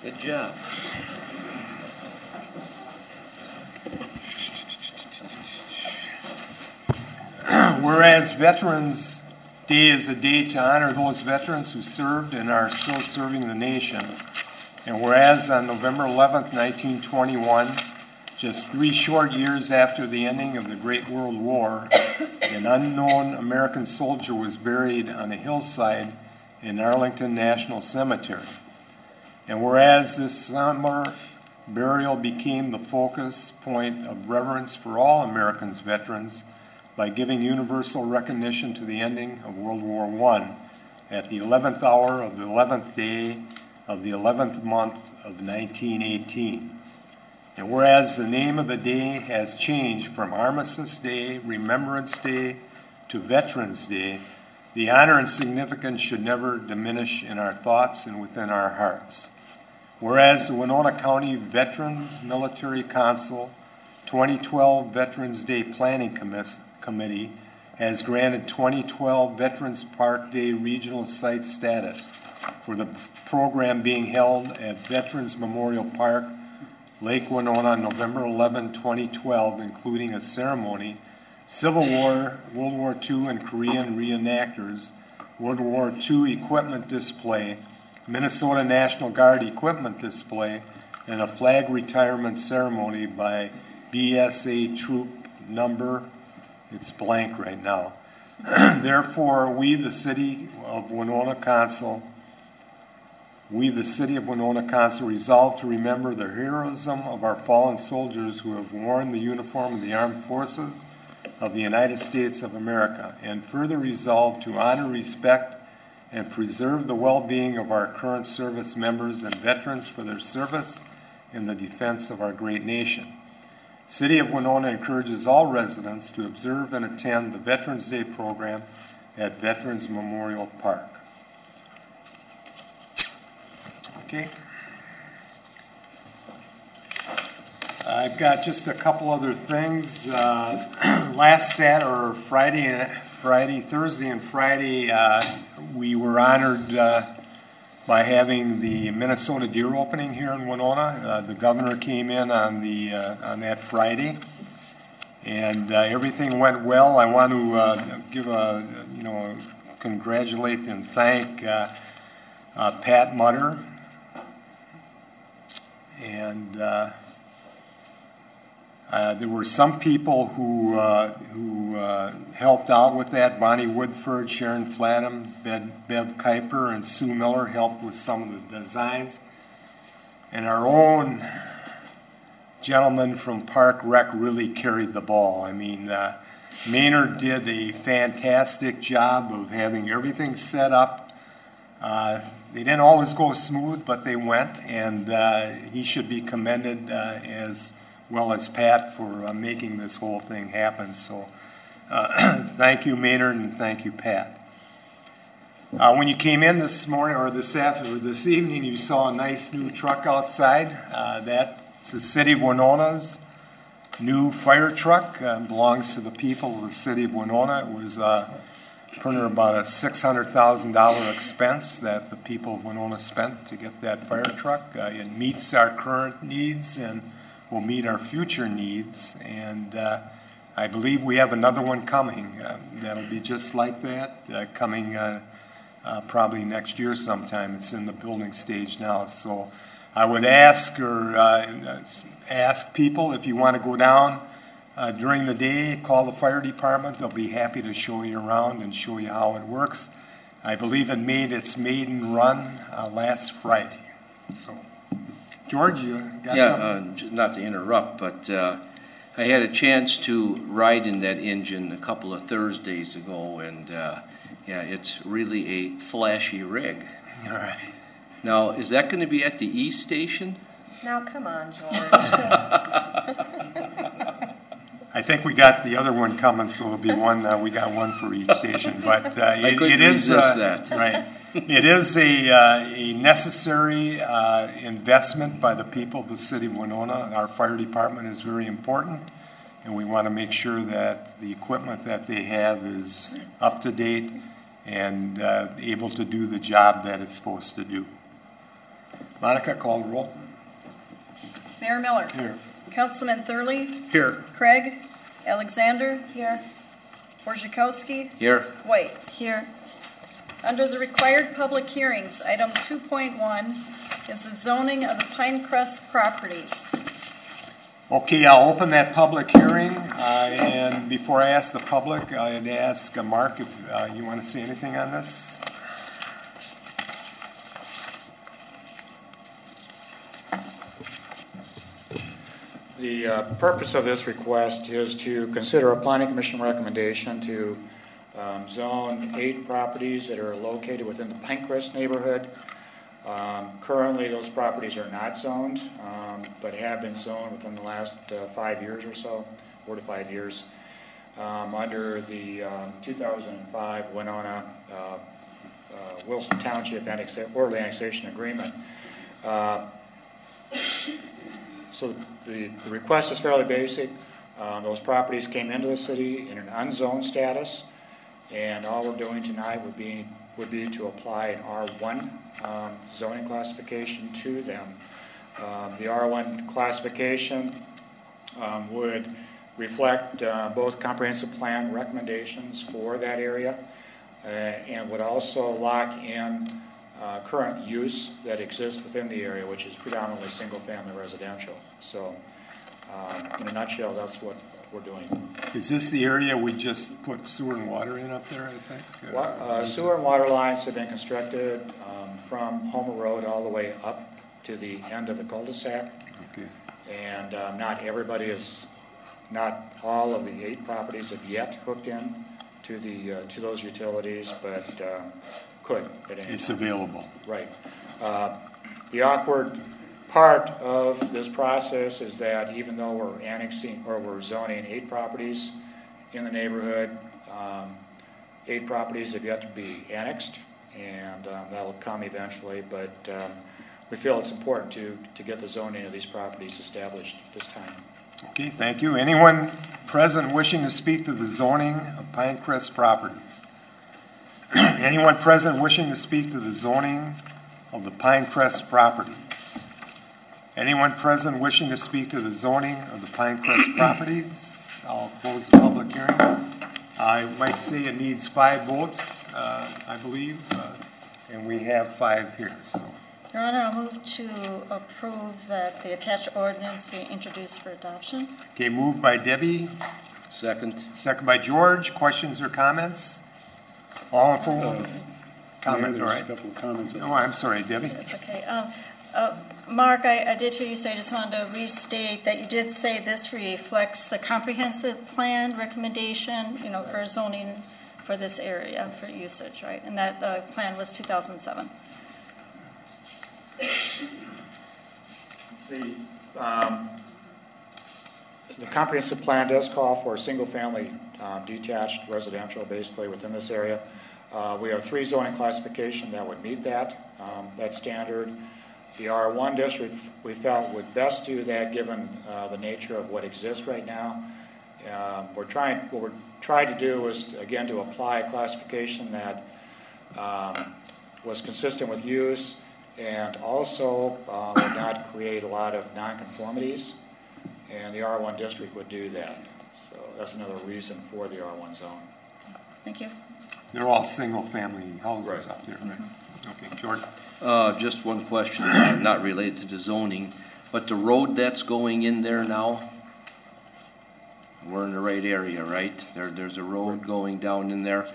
Good job. Whereas Veterans Day is a day to honor those veterans who served and are still serving the nation. And whereas on November 11th, 1921, just 3 short years after the ending of the Great World War, an unknown American soldier was buried on a hillside in Arlington National Cemetery. And whereas this somber burial became the focus point of reverence for all Americans veterans by giving universal recognition to the ending of World War I at the 11th hour of the 11th day of the 11th month of 1918. And whereas the name of the day has changed from Armistice Day, Remembrance Day, to Veterans Day, the honor and significance should never diminish in our thoughts and within our hearts. Whereas the Winona County Veterans Military Council 2012 Veterans Day Planning Committee has granted 2012 Veterans Park Day Regional Site status for the program being held at Veterans Memorial Park, Lake Winona, November 11, 2012, including a ceremony, Civil War, World War II and Korean reenactors, World War II equipment display, Minnesota National Guard equipment display, and a flag retirement ceremony by BSA troop number, it's blank right now. Therefore, we, the City of Winona Council, resolve to remember the heroism of our fallen soldiers who have worn the uniform of the armed forces of the United States of America, and further resolve to honor, respect, and preserve the well-being of our current service members and veterans for their service in the defense of our great nation. City of Winona encourages all residents to observe and attend the Veterans Day program at Veterans Memorial Park. Okay. I've got just a couple other things. Last Thursday and Friday, we were honored by having the Minnesota deer opening here in Winona. The governor came in on that Friday, and everything went well. I want to congratulate and thank Pat Mutter, and there were some people who helped out with that. Bonnie Woodford, Sharon Flatham, Bev Kuiper, and Sue Miller helped with some of the designs. And our own gentleman from Park Rec really carried the ball. I mean, Maynard did a fantastic job of having everything set up. They didn't always go smooth, but they went, and he should be commended as well as Pat for making this whole thing happen. So thank you, Maynard, and thank you, Pat. When you came in this morning or this evening, you saw a nice new truck outside. That's the City of Winona's new fire truck. Belongs to the people of the City of Winona. It was about a $600,000 expense that the people of Winona spent to get that fire truck. It meets our current needs and will meet our future needs, and I believe we have another one coming that'll be just like that, coming probably next year sometime. It's in the building stage now, so I would ask people if you want to go down during the day, call the fire department. They'll be happy to show you around and show you how it works. I believe it made its maiden run last Friday. So, George, you got something? Not to interrupt, but I had a chance to ride in that engine a couple of Thursdays ago, and yeah, it's really a flashy rig. All right. Now, is that going to be at the East Station? Now, come on, George. I think we got the other one coming, so there'll be one. We got one for each station, but it is that. Right. It is a necessary investment by the people of the City of Winona. Our fire department is very important, and we want to make sure that the equipment that they have is up to date and able to do the job that it's supposed to do. Monica, call the roll. Mayor Miller. Here. Councilman Thurley. Here. Craig. Alexander. Here. Borzakowski. Here. White. Here. Under the required public hearings, item 2.1 is the zoning of the Pinecrest properties. Okay, I'll open that public hearing, and before I ask the public, I'd ask Mark if you want to say anything on this. The purpose of this request is to consider a planning commission recommendation to zone 8 properties that are located within the Pinecrest neighborhood. Currently, those properties are not zoned, but have been zoned within the last 5 years or so, 4 to 5 years, under the 2005 Winona Wilson Township Orderly Annexation Agreement. So the request is fairly basic. Those properties came into the city in an unzoned status, and all we're doing tonight would be to apply an R1 zoning classification to them. The R1 classification would reflect both comprehensive plan recommendations for that area and would also lock in current use that exists within the area, which is predominantly single-family residential. So, in a nutshell, that's what we're doing. Is this the area we just put sewer and water in up there, I think? Sewer and water lines have been constructed from Homer Road all the way up to the end of the cul-de-sac. Okay. And not all of the 8 properties have yet hooked in to those utilities, but could at any time. It's available. Right. The awkward part of this process is that even though we're annexing or we're zoning 8 properties in the neighborhood, 8 properties have yet to be annexed, and that'll come eventually, but we feel it's important to get the zoning of these properties established this time. Okay, thank you. Anyone present wishing to speak to the zoning of Pinecrest properties? Anyone present wishing to speak to the zoning of the Pinecrest properties? Anyone present wishing to speak to the zoning of the Pinecrest properties? I'll close the public hearing. I might say it needs 5 votes, I believe, and we have 5 here. So. Your Honor, I'll move to approve that the attached ordinance be introduced for adoption. Okay, moved by Debbie. Second. Second by George. Questions or comments? All in favor? Comment, all right. A couple of comments. Oh, I'm sorry, Debbie. That's okay. Mark, I did hear you say, I just wanted to restate that you did say this reflects the comprehensive plan recommendation, for zoning for this area for usage, right? And that the plan was 2007. The comprehensive plan does call for a single-family detached residential, basically, within this area. We have 3 zoning classification that would meet that standard. The R1 district, we felt, would best do that given the nature of what exists right now. What we're trying to do is, again, to apply a classification that was consistent with use and also would not create a lot of nonconformities, and the R1 district would do that. So that's another reason for the R1 zone. Thank you. They're all single-family houses Right. up there. Right. Okay, George. Just one question, not related to the zoning, but the road that's going in there now, we're in the right area, right? There's a road going down in there,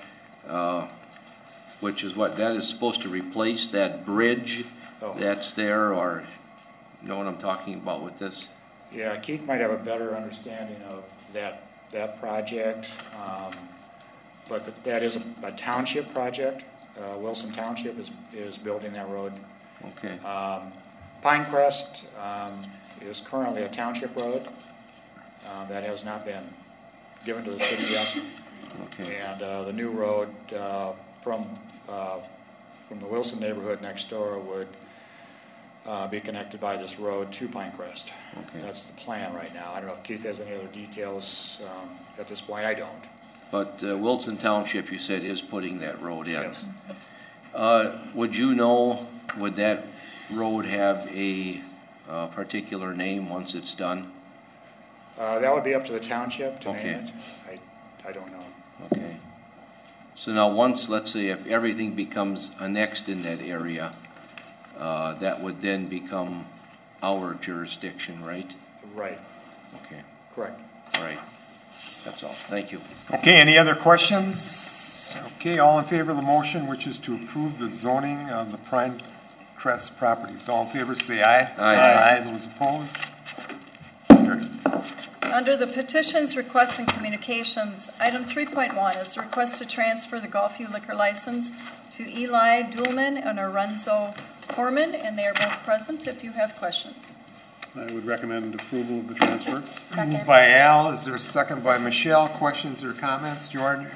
which is what, that is supposed to replace that bridge that's there, or you know what I'm talking about with this? Yeah, Keith might have a better understanding of that project, but that is a township project. Wilson Township is building that road. Okay. Pinecrest is currently a township road that has not been given to the city yet. Okay. And the new road from the Wilson neighborhood next door would be connected by this road to Pinecrest. Okay. That's the plan right now. I don't know if Keith has any other details at this point. I don't. But Wilson Township, you said, is putting that road in. Yes. Would you know, would that road have a particular name once it's done? That would be up to the township to name Okay. it. I don't know. Okay. So now once, let's say if everything becomes annexed in that area, that would then become our jurisdiction, right? Right, Okay, correct. all right. That's all. Thank you. Okay, any other questions? Okay, all in favor of the motion, which is to approve the zoning of the Prime Crest properties. All in favor, say aye. Aye. Aye, those opposed? Carried. Under the petitions, requests, and communications, item 3.1 is the request to transfer the Gulfview liquor license to Eli Duhlman and Lorenzo Horman, and they are both present if you have questions. I would recommend approval of the transfer. Moved by Al, is there a second by Michelle? Questions or comments? George?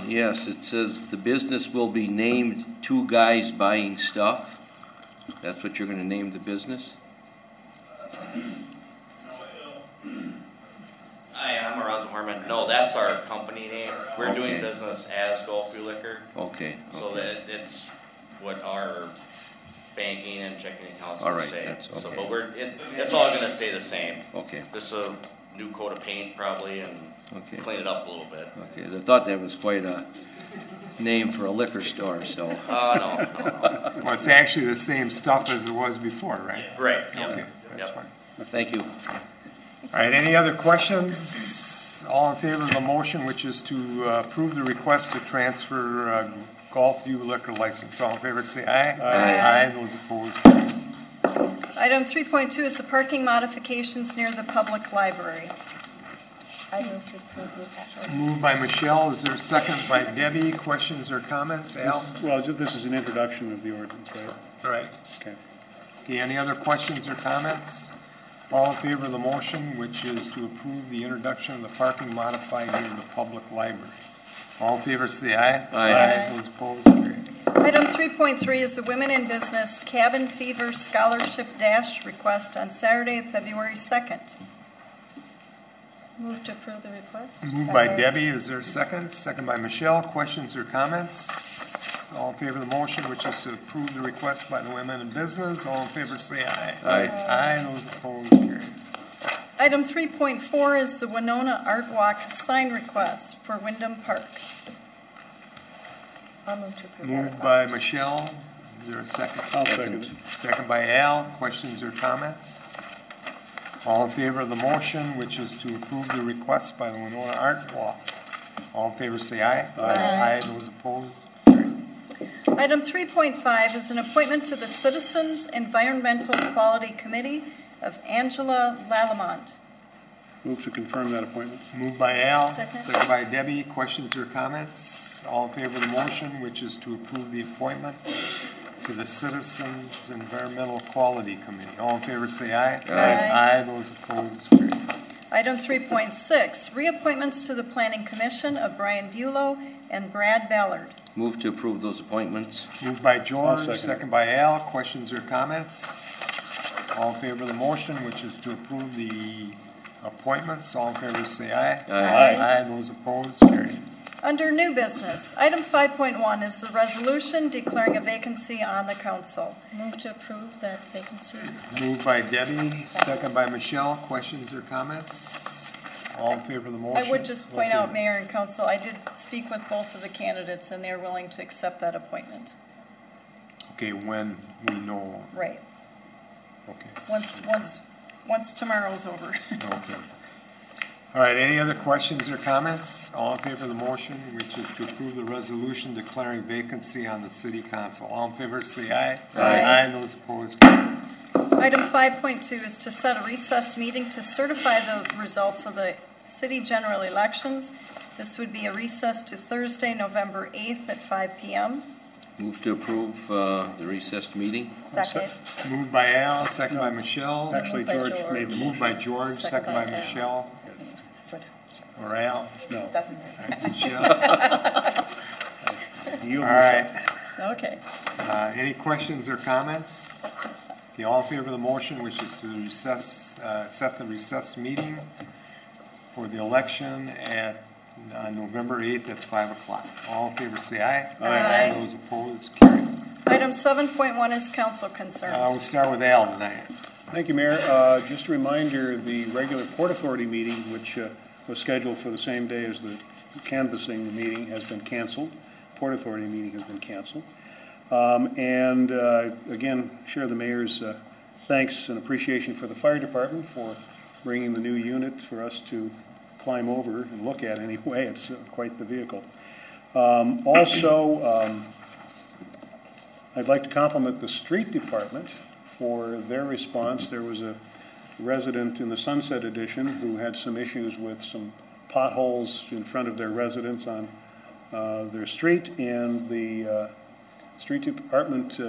Yes, it says the business will be named Two Guys Buying Stuff. That's what you're gonna name the business? Hi, I'm Lorenzo Harmon. No, that's our company name. We're doing Okay. business as Gulfview Liquor, Okay, so okay. that it's what our banking and checking accounts All will right, say. that's So, okay. but it's all gonna stay the same. Okay, Just a new coat of paint probably and okay, clean it up a little bit. okay. I thought that was quite a name for a liquor store, so. No. Well, it's actually the same stuff as it was before, right? Right, yeah. Okay, that's Yep. fine. Thank you. All right, any other questions? All in favor of the motion, which is to approve the request to transfer Gulfview liquor license. All in favor, say aye. Aye. Aye, those opposed? Item 3.2 is the parking modifications near the public library. I move to approve the Moved by Michelle, is there a second by Debbie? Questions or comments? Al? Well, this is an introduction of the ordinance, right? All right. Okay. Okay, any other questions or comments? All in favor of the motion, which is to approve the introduction of the parking modified near the public library. All in favor, say aye. Aye. Those opposed, carried. Item 3.3 is the Women in Business Cabin Fever Scholarship Dash request on Saturday, February 2nd. Move to approve the request. Moved by Debbie, is there a second? Second by Michelle, questions or comments? All in favor of the motion, which is to approve the request by the Women in Business. All in favor, say aye. Aye. Aye, those opposed, carried. Item 3.4 is the Winona Art Walk sign request for Wyndham Park. I'll move to approve that Moved by request. Michelle, is there a second? I'll second it. Second by Al, questions or comments? All in favor of the motion, which is to approve the request by the Winona Art Walk. All in favor, say aye. Aye, those opposed, carried. Item 3.5 is an appointment to the Citizens Environmental Quality Committee of Angela Lalamont. Move to confirm that appointment. Moved by Al, Second. second by Debbie, questions or comments? All in favor of the motion, which is to approve the appointment to the Citizens Environmental Quality Committee. All in favor, say aye. Aye. Aye, those opposed, carried. Item 3.6, reappointments to the Planning Commission of Brian Bulow and Brad Ballard. Move to approve those appointments. Moved by George, second. second by Al. Questions or comments? All in favor of the motion, which is to approve the appointments. All in favor, say aye. Aye. Aye. Those opposed, carried. Under new business, item 5.1 is the resolution declaring a vacancy on the council. Move to approve that vacancy. Moved by Debbie, second by Michelle. Questions or comments? All in favor of the motion? I would just point out, Okay. Mayor and Council, I did speak with both of the candidates, and they're willing to accept that appointment. Okay, when we know, Right. okay, Once tomorrow's over. okay. All right, any other questions or comments? All in favor of the motion, which is to approve the resolution declaring vacancy on the city council. All in favor, say aye. Aye. Aye, those opposed, carried. Item 5.2 is to set a recess meeting to certify the results of the city general elections. This would be a recess to Thursday, November 8th at 5 p.m. Move to approve the recessed meeting. Second. Moved by Al, second by Michelle. Actually, Moved by George George. made the Moved motion. by George, Second second by by Al. Michelle, or Al. No. Doesn't matter. Michelle. You All right. Okay. Any questions or comments? Okay, all in favor of the motion, which is to recess, set the recess meeting for the election at November 8th at 5 o'clock. All in favor, say aye. Aye. Those opposed, carried. Item 7.1 is council We'll concerns. start with Al tonight. Thank you, Mayor. Just a reminder, the regular Port Authority meeting, which was scheduled for the same day as the canvassing meeting, has been canceled. Port Authority meeting has been canceled. And again, share the mayor's thanks and appreciation for the fire department for bringing the new unit for us to climb over and look at anyway. It's quite the vehicle. Also, I'd like to compliment the street department for their response. There was a resident in the Sunset Edition who had some issues with some potholes in front of their residence on their street, and the street department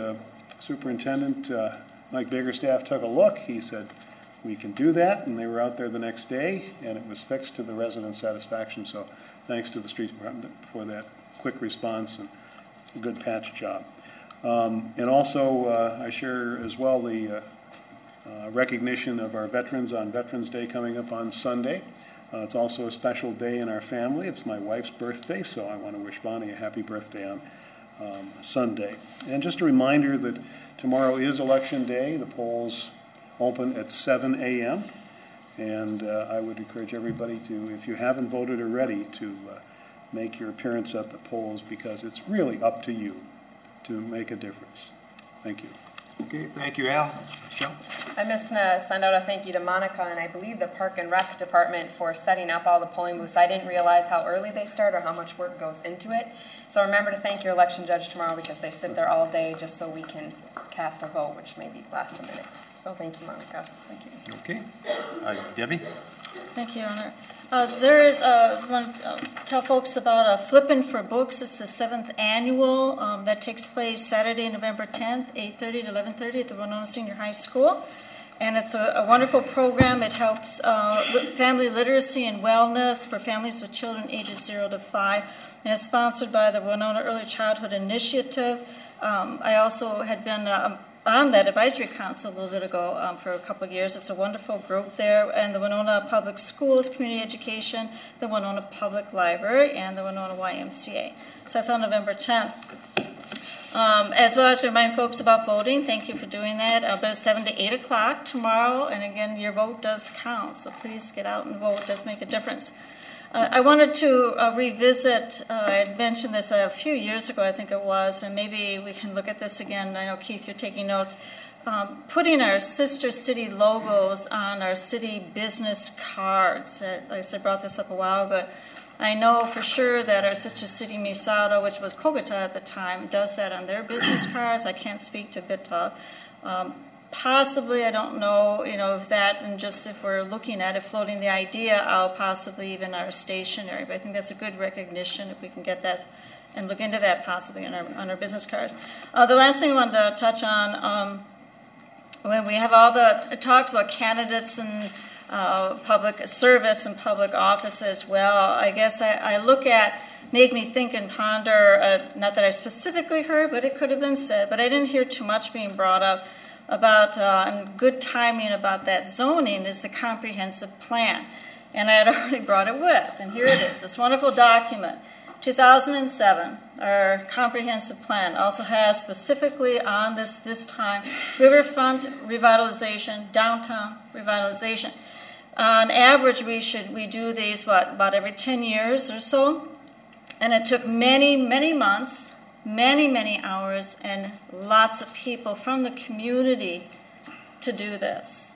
superintendent, Mike Biggerstaff, took a look. He said, we can do that, and they were out there the next day, and it was fixed to the residents' satisfaction. So thanks to the street department for that quick response and a good patch job. And also, I share as well the recognition of our veterans on Veterans Day coming up on Sunday. It's also a special day in our family. It's my wife's birthday, so I want to wish Bonnie a happy birthday on Sunday. And just a reminder that tomorrow is Election Day. The polls open at 7 a.m. And I would encourage everybody to, if you haven't voted already, to make your appearance at the polls, because it's really up to you to make a difference. Thank you. Okay, thank you, Al. Michelle? I'm just going to send out a thank you to Monica and I believe the Park and Rec Department for setting up all the polling booths. I didn't realize how early they start or how much work goes into it. So remember to thank your election judge tomorrow, because they sit there all day just so we can cast a vote, which may be last a minute. So thank you, Monica. Thank you. Okay. Debbie? Thank you, Your Honor. There is, I want to tell folks about Flippin' for Books. It's the 7th annual. That takes place Saturday, November 10th, 8:30 to 11:30 at the Winona Senior High School. And it's a wonderful program. It helps family literacy and wellness for families with children ages 0 to 5. And it's sponsored by the Winona Early Childhood Initiative. I also had been on that advisory council a little bit ago for a couple of years. It's a wonderful group there, and the Winona Public Schools, Community Education, the Winona Public Library, and the Winona YMCA. So that's on November 10th. As well as to remind folks about voting, thank you for doing that. But it's 7 to 8 o'clock tomorrow, and again, your vote does count, so please get out and vote. It does make a difference. I wanted to revisit, I had mentioned this a few years ago, I think it was, and maybe we can look at this again. I know, Keith, you're taking notes. Putting our sister city logos on our city business cards. Like I said, I brought this up a while ago. I know for sure that our sister city, Misato, which was Kogata at the time, does that on their business cards. I can't speak to Bita. Possibly, I don't know, if that, and just if we're looking at it, floating the idea out, possibly even our stationery. But I think that's a good recognition if we can get that and look into that possibly on our business cards. The last thing I wanted to touch on, when we have all the talks about candidates and public service and public office as well, I guess I look at, made me think and ponder, not that I specifically heard, but it could have been said, but I didn't hear too much being brought up about, and good timing about that zoning is the comprehensive plan. And I had already brought it with, and here it is, this wonderful document. 2007, our comprehensive plan also has specifically on this time, riverfront revitalization, downtown revitalization. On average, we do these, about every 10 years or so. And it took many, many months, many hours, and lots of people from the community to do this.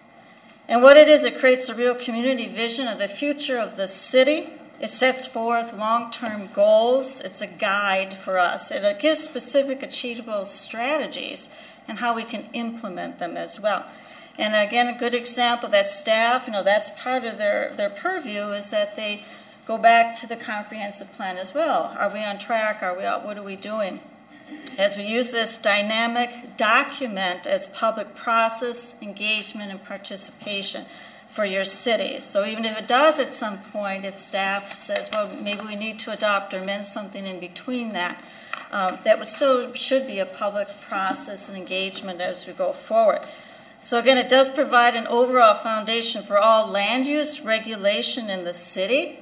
And what it is, it creates a real community vision of the future of the city. It sets forth long-term goals. It's a guide for us. It gives specific achievable strategies and how we can implement them as well. And again, a good example that staff, that's part of their purview, is that they go back to the comprehensive plan as well. Are we on track? What are we doing? As we use this dynamic document as public process, engagement, and participation for your city. So even if it does at some point, if staff says, well, maybe we need to adopt or amend something in between that, that would still should be a public process and engagement as we go forward. So again, it does provide an overall foundation for all land use regulation in the city.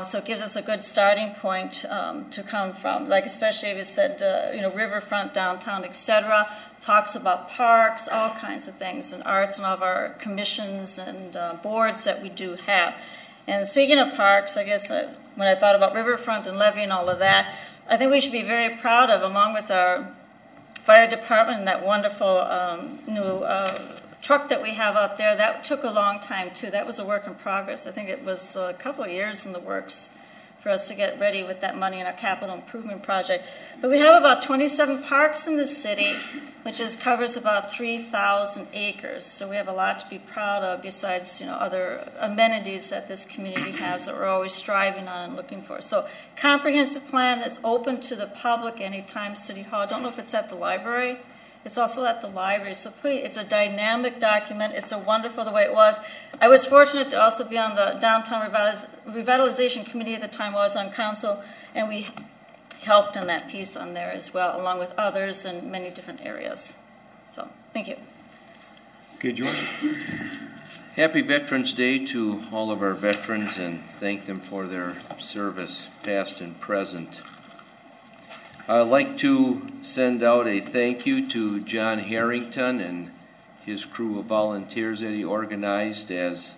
So it gives us a good starting point to come from, like especially if it said, riverfront, downtown, etc. Talks about parks, all kinds of things, and arts, and all of our commissions and boards that we do have. And speaking of parks, I guess when I thought about riverfront and levee and all of that, I think we should be very proud of, along with our fire department and that wonderful new truck that we have out there. That took a long time too. That was a work in progress. I think it was a couple of years in the works for us to get ready with that money in our capital improvement project. But we have about 27 parks in the city, which covers about 3,000 acres. So we have a lot to be proud of besides, other amenities that this community has that we're always striving on and looking for. So comprehensive plan is open to the public anytime. City Hall, I don't know if it's at the library. It's also at the library, so please, it's a dynamic document. It's a wonderful the way it was. I was fortunate to also be on the Downtown Revitalization Committee at the time I was on council, and we helped on that piece on there as well, along with others in many different areas. So, thank you. Okay, George. Happy Veterans Day to all of our veterans, and thank them for their service, past and present. I'd like to send out a thank you to John Harrington and his crew of volunteers that he organized as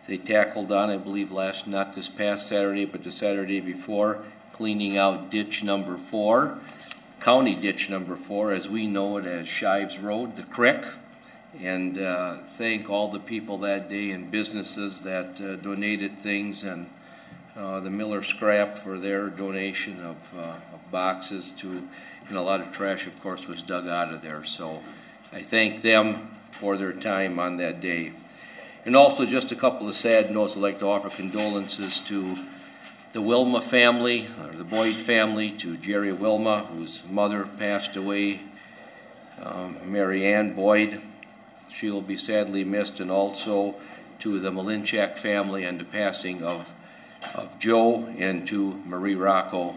they tackled on, I believe, not this past Saturday, but the Saturday before, cleaning out ditch number 4, county ditch number 4, as we know it as Shives Road, the creek. And thank all the people that day and businesses that donated things, and the Miller Scrap for their donation of boxes to, a lot of trash, of course, was dug out of there. So I thank them for their time on that day. And also just a couple of sad notes. I'd like to offer condolences to the Wilma family, or the Boyd family, to Jerry Wilma, whose mother passed away, Mary Ann Boyd. She will be sadly missed, and also to the Malinchak family and the passing of Joe, and to Marie Rocco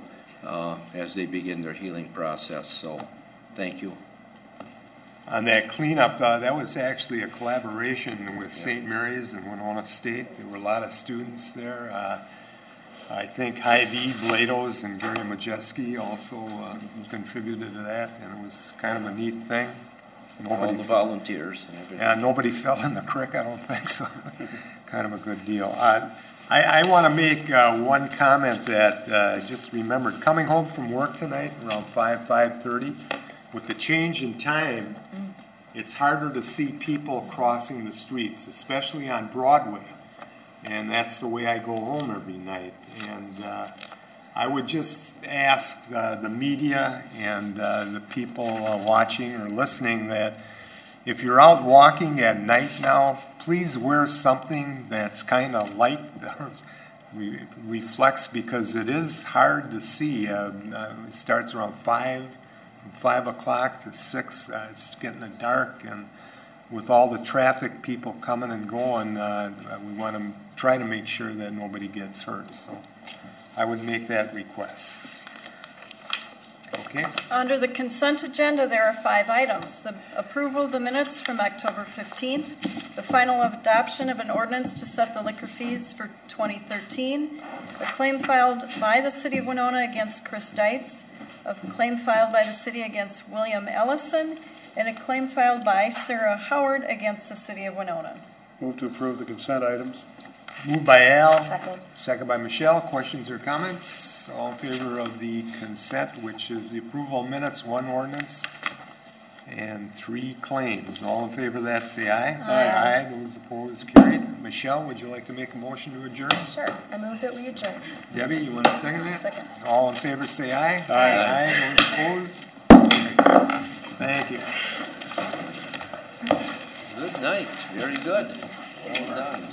as they begin their healing process. So, thank you. On that cleanup, that was actually a collaboration with St. Mary's and Winona State. There were a lot of students there. I think Hy-Vee, Blados, and Gary Majeski also contributed to that, and it was kind of a neat thing. All the volunteers and everything. Yeah, nobody fell in the creek, I don't think so. Kind of a good deal. I want to make one comment that I just remembered. Coming home from work tonight around 5:30, with the change in time, it's harder to see people crossing the streets, especially on Broadway. And that's the way I go home every night. And I would just ask the media and the people watching or listening that if you're out walking at night now, please wear something that's kind of light, reflects, because it is hard to see. It starts around 5 o'clock to 6. It's getting dark, and with all the traffic, people coming and going, we want to try to make sure that nobody gets hurt. So I would make that request. Okay. Under the consent agenda, there are 5 items. The approval of the minutes from October 15th, the final adoption of an ordinance to set the liquor fees for 2013, a claim filed by the City of Winona against Chris Deitz, a claim filed by the City against William Ellison, and a claim filed by Sarah Howard against the City of Winona. Move to approve the consent items. Moved by Al. Second. Second by Michelle. Questions or comments? All in favor of the consent, which is the approval of minutes, 1 ordinance, and 3 claims. All in favor of that, say aye. Aye. Aye. Those opposed, carried. Michelle, would you like to make a motion to adjourn? Sure. I move that we adjourn. Debbie, you want to second that? Second. All in favor, say aye. Aye. Aye. Those opposed? Thank you. Good night. Very good. Well done.